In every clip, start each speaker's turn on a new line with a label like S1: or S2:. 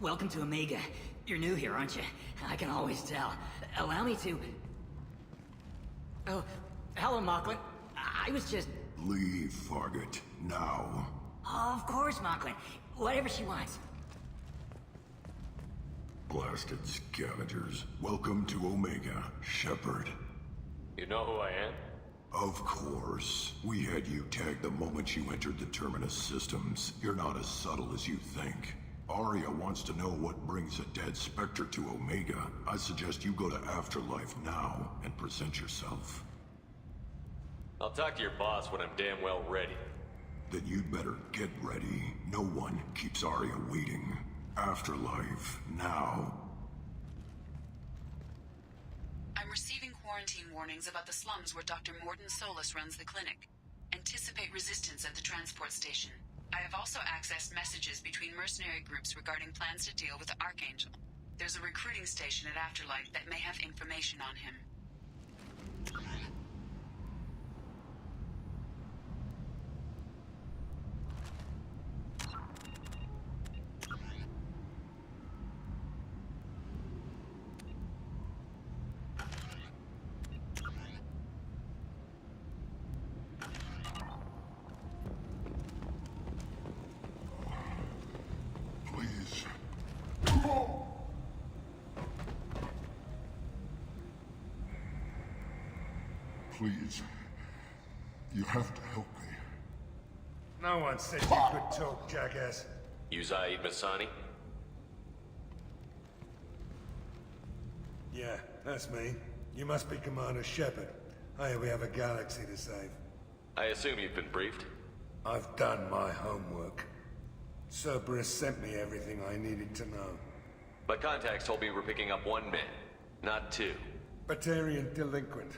S1: Welcome to Omega. You're new here, aren't you? I can always tell. Allow me to... Oh, hello, Mocklin. I was just...
S2: Leave, Fargate. Now.
S1: Oh, of course, Mocklin. Whatever she wants.
S2: Blasted scavengers. Welcome to Omega, Shepard.
S3: You know who I am?
S2: Of course. We had you tagged the moment you entered the Terminus systems. You're not as subtle as you think. Arya wants to know what brings a dead Spectre to Omega. I suggest you go to Afterlife now and present yourself.
S3: I'll talk to your boss when I'm damn well ready.
S2: Then you'd better get ready. No one keeps Arya waiting. Afterlife, now.
S4: I'm receiving quarantine warnings about the slums where Dr. Morden Solus runs the clinic. Anticipate resistance at the transport station. I have also accessed messages between mercenary groups regarding plans to deal with the Archangel. There's a recruiting station at Afterlife that may have information on him.
S2: Please. Please. You have to help me.
S5: No one said you could talk, jackass.
S3: You Zaid Masani?
S5: Yeah, that's me. You must be Commander Shepard. Hey, we have a galaxy to save.
S3: I assume you've been briefed?
S5: I've done my homework. Cerberus sent me everything I needed to know.
S3: My contacts told me we're picking up one man, not two.
S5: Batarian delinquent.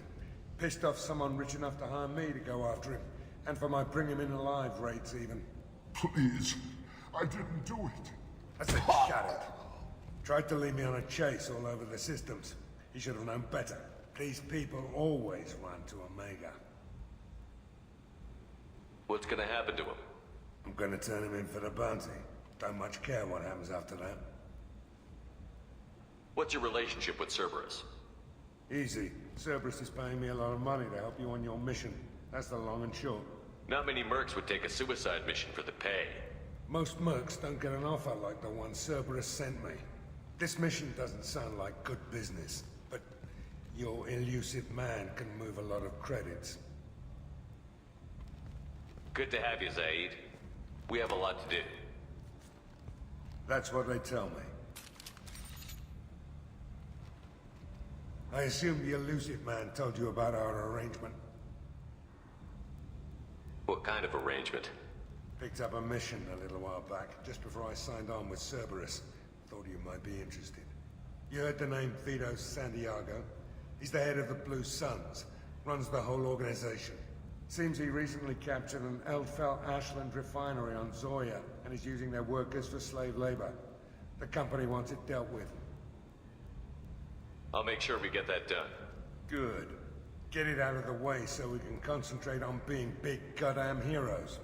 S5: Pissed off someone rich enough to hire me to go after him. And for my bring him in alive rates even.
S2: Please. I didn't do it.
S5: I said shut it. Tried to lead me on a chase all over the systems. He should have known better. These people always run to Omega.
S3: What's gonna happen to him?
S5: I'm gonna turn him in for the bounty. Don't much care what happens after that.
S3: What's your relationship with Cerberus?
S5: Easy. Cerberus is paying me a lot of money to help you on your mission. That's the long and short.
S3: Not many mercs would take a suicide mission for the pay.
S5: Most mercs don't get an offer like the one Cerberus sent me. This mission doesn't sound like good business, but your elusive man can move a lot of credits.
S3: Good to have you, Zaid. We have a lot to do.
S5: That's what they tell me. I assume the elusive man told you about our arrangement.
S3: What kind of arrangement?
S5: Picked up a mission a little while back, just before I signed on with Cerberus. Thought you might be interested. You heard the name Vito Santiago? He's the head of the Blue Suns, runs the whole organization. Seems he recently captured an Eldfell Ashland refinery on Zoya and is using their workers for slave labor. The company wants it dealt with.
S3: I'll make sure we get that done.
S5: Good. Get it out of the way so we can concentrate on being big goddamn heroes.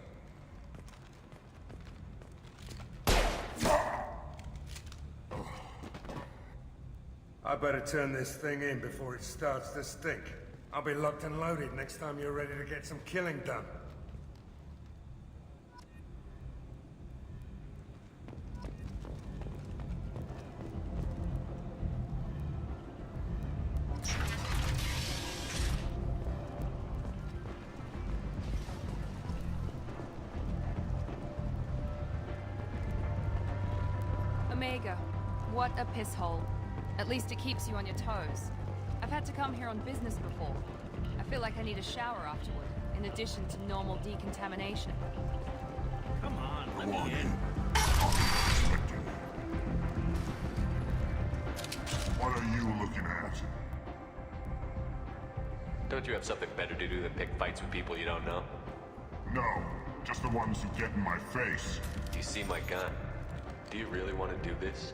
S5: I better turn this thing in before it starts to stink. I'll be locked and loaded next time you're ready to get some killing done.
S6: Omega. What a piss hole. At least it keeps you on your toes. I've had to come here on business before. I feel like I need a shower afterward, in addition to normal decontamination.
S1: Come on, let me in.
S2: What are you looking at?
S3: Don't you have something better to do than pick fights with people you don't know?
S2: No, just the ones who get in my face.
S3: You see my gun? Do you really want to do this?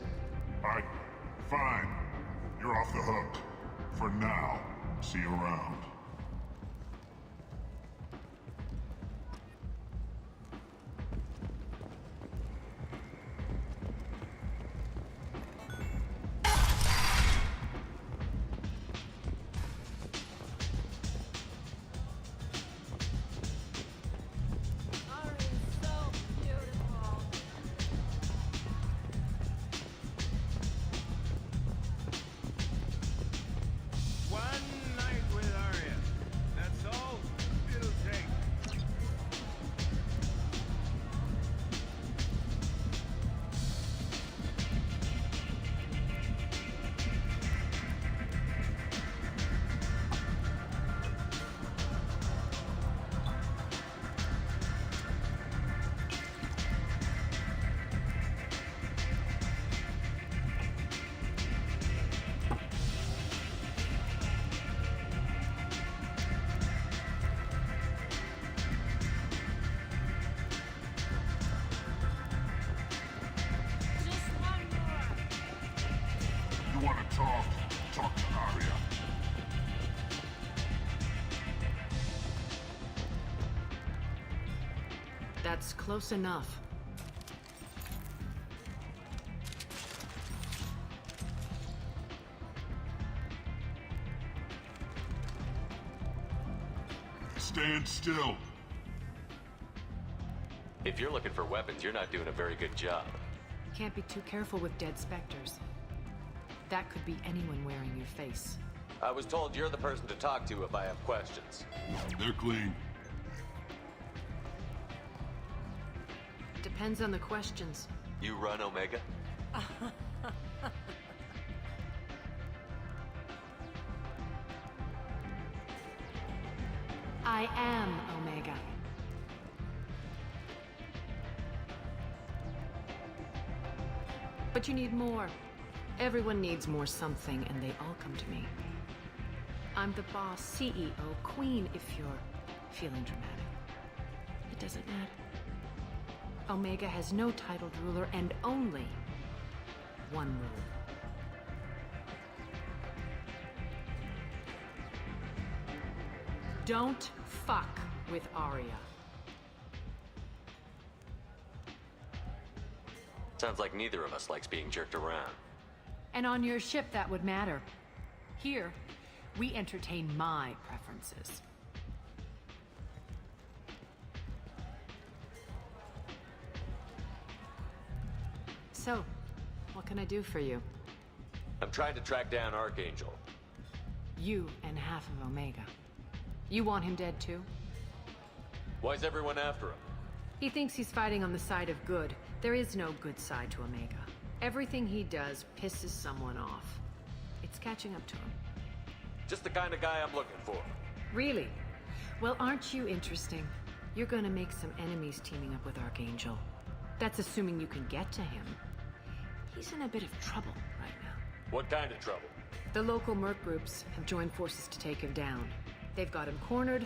S2: Fine. You're off the hook. For now. See you around. You want to talk? Talk to Arya.
S7: That's close enough.
S2: Stand still.
S3: If you're looking for weapons, you're not doing a very good job.
S7: Can't be too careful with dead specters. That could be anyone wearing your face.
S3: I was told you're the person to talk to if I have questions.
S2: They're clean.
S7: Depends on the questions.
S3: You run Omega?
S7: I am Omega. But you need more. Everyone needs more something, and they all come to me. I'm the boss, CEO, queen, if you're feeling dramatic. It doesn't matter. Omega has no titled ruler and only one rule. Don't fuck with Arya.
S3: Sounds like neither of us likes being jerked around.
S7: And on your ship, that would matter. Here, we entertain my preferences. So, what can I do for you?
S3: I'm trying to track down Archangel.
S7: You and half of Omega. You want him dead too?
S3: Why's everyone after him?
S7: He thinks he's fighting on the side of good. There is no good side to Omega. Everything he does pisses someone off. It's catching up to him.
S3: Just the kind of guy I'm looking for.
S7: Really? Well, aren't you interesting? You're gonna make some enemies teaming up with Archangel. That's assuming you can get to him. He's in a bit of trouble right now.
S3: What kind of trouble?
S7: The local merc groups have joined forces to take him down. They've got him cornered,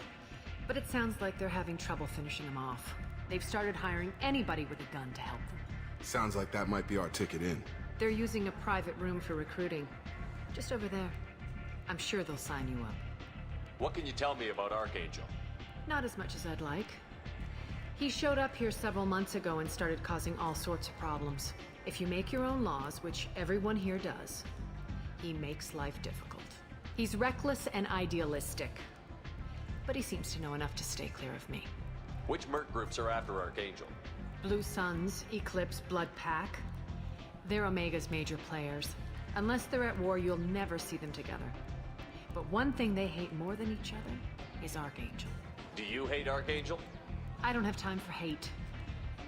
S7: but it sounds like they're having trouble finishing him off. They've started hiring anybody with a gun to help them.
S8: Sounds like that might be our ticket in.
S7: They're using a private room for recruiting. Just over there. I'm sure they'll sign you up.
S3: What can you tell me about Archangel?
S7: Not as much as I'd like. He showed up here several months ago and started causing all sorts of problems. If you make your own laws, which everyone here does, he makes life difficult. He's reckless and idealistic. But he seems to know enough to stay clear of me.
S3: Which merc groups are after Archangel?
S7: Blue Suns, Eclipse, Blood Pack. They're Omega's major players. Unless they're at war, you'll never see them together. But one thing they hate more than each other is Archangel.
S3: Do you hate Archangel?
S7: I don't have time for hate,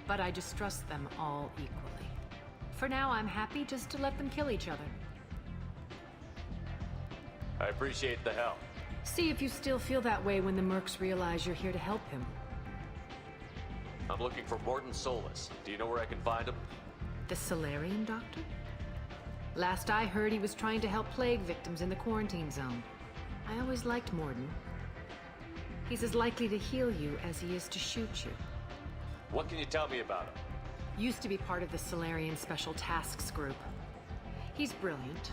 S7: but I distrust them all equally. For now, I'm happy just to let them kill each other.
S3: I appreciate the help.
S7: See if you still feel that way when the mercs realize you're here to help him.
S3: I'm looking for Morden Solus. Do you know where I can find him?
S7: The Solarian doctor? Last I heard, he was trying to help plague victims in the quarantine zone. I always liked Morden. He's as likely to heal you as he is to shoot you.
S3: What can you tell me about him?
S7: Used to be part of the Solarian Special Tasks Group. He's brilliant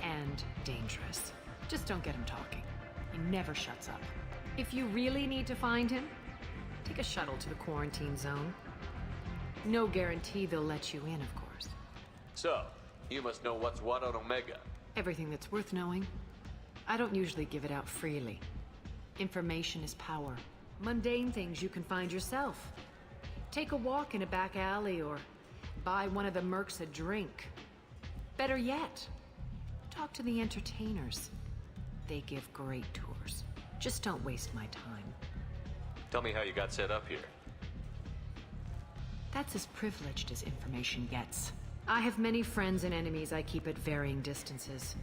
S7: and dangerous. Just don't get him talking. He never shuts up. If you really need to find him, take a shuttle to the quarantine zone. No guarantee they'll let you in, of course.
S3: So, you must know what's what on Omega.
S7: Everything that's worth knowing. I don't usually give it out freely. Information is power. Mundane things you can find yourself. Take a walk in a back alley or buy one of the mercs a drink. Better yet, talk to the entertainers. They give great tours. Just don't waste my time.
S3: Tell me how you got set up here.
S7: That's as privileged as information gets. I have many friends and enemies I keep at varying distances.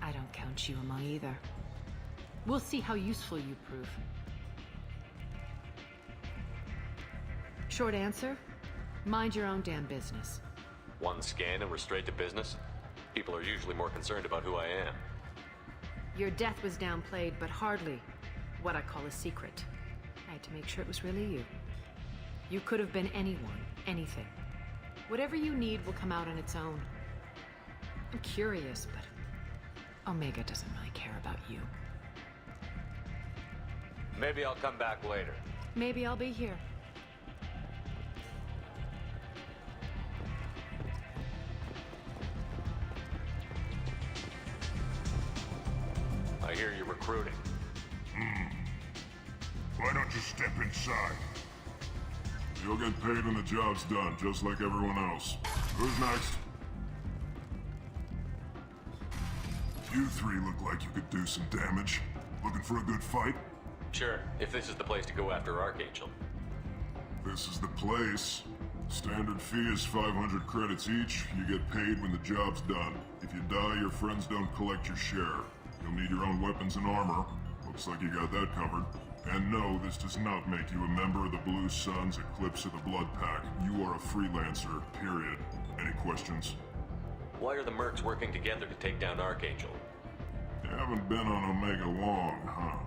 S7: I don't count you among either. We'll see how useful you prove. Short answer, mind your own damn business.
S3: One scan and we're straight to business? People are usually more concerned about who I am.
S7: Your death was downplayed, but hardly what I call a secret. I had to make sure it was really you. You could have been anyone, anything. Whatever you need will come out on its own. I'm curious, but Omega doesn't really care about you.
S3: Maybe I'll come back later.
S7: Maybe I'll be here.
S3: I hear you're recruiting.
S2: Why don't you step inside? You'll get paid when the job's done, just like everyone else. Who's next? You three look like you could do some damage. Looking for a good fight?
S3: Sure, if this is the place to go after Archangel.
S2: This is the place. Standard fee is 500 credits each. You get paid when the job's done. If you die, your friends don't collect your share. You'll need your own weapons and armor. Looks like you got that covered. And no, this does not make you a member of the Blue Suns, Eclipse, or the Blood Pack. You are a freelancer, period. Any questions?
S3: Why are the mercs working together to take down Archangel?
S2: You haven't been on Omega long, huh?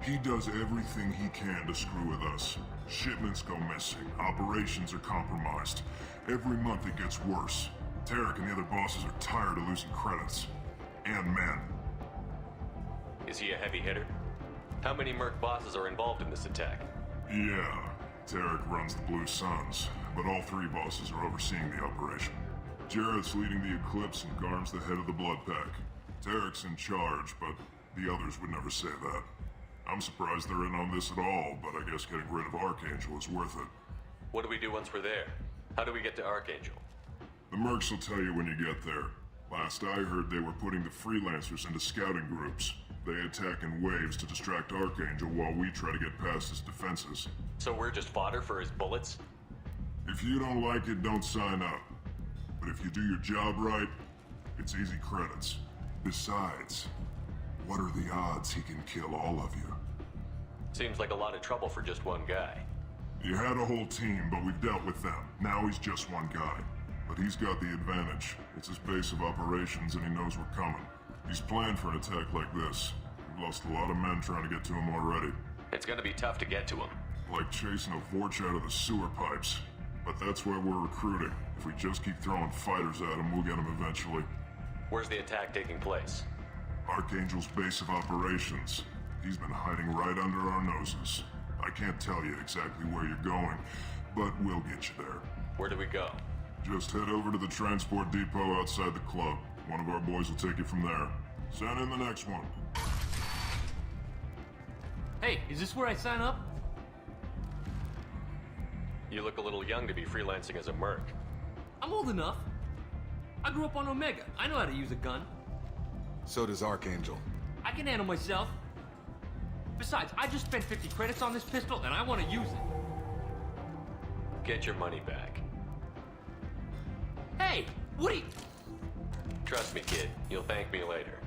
S2: He does everything he can to screw with us. Shipments go missing, operations are compromised. Every month it gets worse. Tarek and the other bosses are tired of losing credits. And men.
S3: Is he a heavy hitter? How many merc bosses are involved in this attack?
S2: Yeah, Tarek runs the Blue Suns, but all three bosses are overseeing the operation. Jarrett's leading the Eclipse and Garm's the head of the Blood Pack. Tarek's in charge, but the others would never say that. I'm surprised they're in on this at all, but I guess getting rid of Archangel is worth it.
S3: What do we do once we're there? How do we get to Archangel?
S2: The mercs will tell you when you get there. Last I heard, they were putting the freelancers into scouting groups. They attack in waves to distract Archangel while we try to get past his defenses.
S3: So we're just fodder for his bullets?
S2: If you don't like it, don't sign up. But if you do your job right, it's easy credits. Besides, what are the odds he can kill all of you?
S3: Seems like a lot of trouble for just one guy.
S2: You had a whole team, but we've dealt with them. Now he's just one guy. But he's got the advantage. It's his base of operations and he knows we're coming. He's planned for an attack like this. We've lost a lot of men trying to get to him already.
S3: It's gonna be tough to get to him.
S2: Like chasing a Vorch out of the sewer pipes. But that's why we're recruiting. If we just keep throwing fighters at him, we'll get him eventually.
S3: Where's the attack taking place?
S2: Archangel's base of operations. He's been hiding right under our noses. I can't tell you exactly where you're going, but we'll get you there.
S3: Where do we go?
S2: Just head over to the transport depot outside the club. One of our boys will take you from there. Send in the next one.
S9: Hey, is this where I sign up?
S3: You look a little young to be freelancing as a merc.
S9: I'm old enough. I grew up on Omega. I know how to use a gun.
S8: So does Archangel.
S9: I can handle myself. Besides, I just spent 50 credits on this pistol and I want to use it.
S3: Get your money back.
S9: Hey, Woody!
S3: Trust me, kid. You'll thank me later.